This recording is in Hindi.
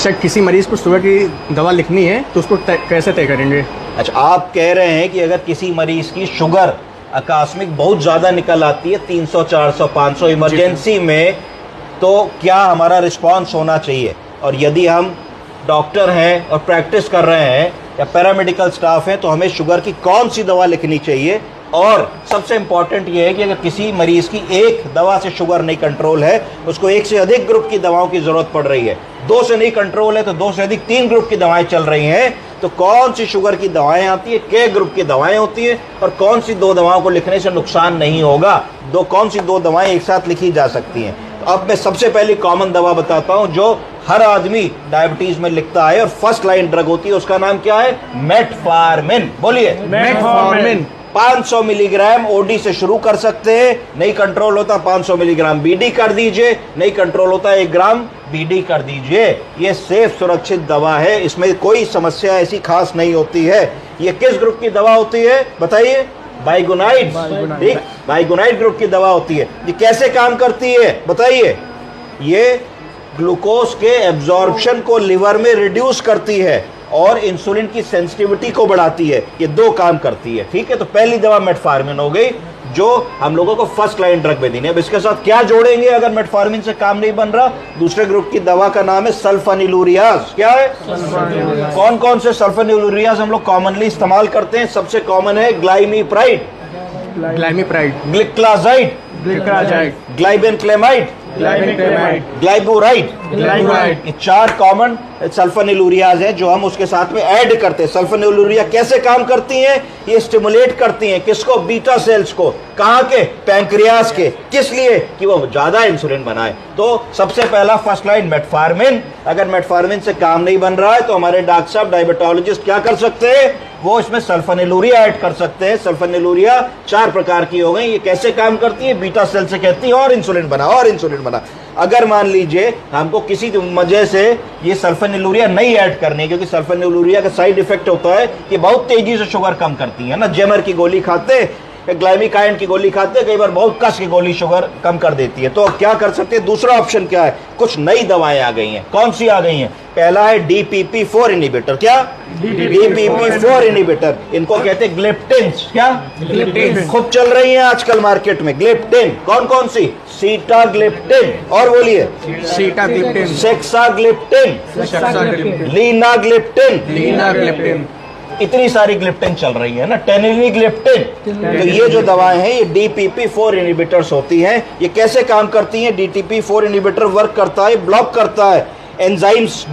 अच्छा, किसी मरीज को शुगर की दवा लिखनी है तो उसको कैसे तय करेंगे? अच्छा, आप कह रहे हैं कि अगर किसी मरीज की शुगर आकस्मिक बहुत ज़्यादा निकल आती है 300, 400, 500 इमरजेंसी में, तो क्या हमारा रिस्पांस होना चाहिए? और यदि हम डॉक्टर हैं और प्रैक्टिस कर रहे हैं या पैरामेडिकल स्टाफ हैं तो हमें शुगर की कौन सी दवा लिखनी चाहिए? और सबसे इम्पॉर्टेंट ये है कि अगर किसी मरीज की एक दवा से शुगर नहीं कंट्रोल है, उसको एक से अधिक ग्रुप की दवाओं की ज़रूरत पड़ रही है। 2 से नहीं कंट्रोल है तो 2 से अधिक 3 ग्रुप की दवाएं चल रही हैं, तो कौन सी शुगर की दवाएं आती है, क्या ग्रुप की दवाएं होती हैं और कौन सी 2 दवाओं को लिखने से नुकसान नहीं होगा, कौन सी 2 दवाएं एक साथ लिखी जा सकती हैं? तो अब मैं सबसे पहली कॉमन दवा बताता हूं जो हर आदमी डायबिटीज में लिखता है और फर्स्ट लाइन ड्रग होती है, उसका नाम क्या है? मेटफॉर्मिन। बोलिए। मेटफॉर्मिन। 500 मिलीग्राम ओडी से शुरू कर सकते हैं, नहीं कंट्रोल होता 500 मिलीग्राम बीडी कर दीजिए, नहीं कंट्रोल होता 1 ग्राम बीडी कर दीजिए। ये सेफ सुरक्षित दवा है, इसमें कोई समस्या ऐसी खास नहीं होती है। ये किस ग्रुप की दवा होती है बताइए? बाइगोनाइड। ठीक, बाइगोनाइड ग्रुप की दवा होती है। ये कैसे काम करती है बताइए? ये ग्लूकोज के एब्जॉर्प्शन को लिवर में रिड्यूस करती है और इंसुलिन की सेंसिटिविटी को बढ़ाती है। ये 2 काम करती है। ठीक है, तो पहली दवा मेटफॉर्मिन हो गई जो हम लोगों को फर्स्ट लाइन ड्रग में देनी है। अब इसके साथ क्या जोड़ेंगे अगर मेटफॉर्मिन से काम नहीं बन रहा? दूसरे ग्रुप की दवा का नाम है सल्फोनिलूरियाज। क्या है? कौन कौन से सल्फोनिलूरियाज हम लोग कॉमनली इस्तेमाल करते हैं? सबसे कॉमन है ग्लाइमीप्राइड, ग्लिक्लाजाइड, ग्लाइबेनक्लेमाइड, ग्लाइबोराइड। ये 4 कॉमन सल्फोनिलूरियाज हैं जो हम उसके साथ में ऐड करते हैं। सल्फोनिलूरिया कैसे काम करती हैं? ये स्टिमुलेट करती हैं किसको? बीटा सेल्स को। कहाँ के? पैंक्रियास के। किस लिए? कि वो ज्यादा इंसुलिन बनाए। तो सबसे पहला फर्स्ट लाइन मेटफॉर्मिन। अगर मेटफॉर्मिन से काम नहीं बन रहा है तो हमारे डॉक्टर साहब डायबिटोलॉजिस्ट क्या कर सकते हैं? वो इसमें सल्फोनिलूरिया ऐड कर सकते हैं। सल्फोनिलूरिया 4 प्रकार की हो गई। ये कैसे काम करती है? बीटा सेल से कहती है और इंसुलिन बना, और इंसुलिन बना। अगर मान लीजिए हमको किसी वजह से ये सल्फोनिलूरिया नहीं ऐड करनी है, क्योंकि सल्फोनिलूरिया का साइड इफेक्ट होता है कि बहुत तेजी से शुगर कम करती है ना। जेमर की गोली खाते, ग्लाइमिकाइन की गोली खाते, कई बार बहुत कस की गोली शुगर कम कर देती है। तो क्या कर सकते हैं? दूसरा ऑप्शन क्या है? कुछ नई दवाएं आ गई हैं। कौन सी आ गई हैं? पहला है DPP-4 इनिबिटर। क्या? DPP-4 inhibitor. इनको कहते हैं ग्लिप्टिन्स। क्या? ग्लिप्टिन्स। खूब चल रही हैं आजकल मार्केट में ग्लिप्टिन। कौन कौन सी? सीटाग्लिप्टिन, और बोलिए? Sitagliptin, saxagliptin, linagliptin. इतनी सारी ग्लिप्टिन चल रही है ना, टेनिग्लिप्टिन। तो ये जो दवाएं हैं ये DPP-4 इनिबिटर्स होती हैं। ये कैसे काम करती हैं? DPP-4 इनिबिटर वर्क करता है, ब्लॉक करता है एंजाइम्स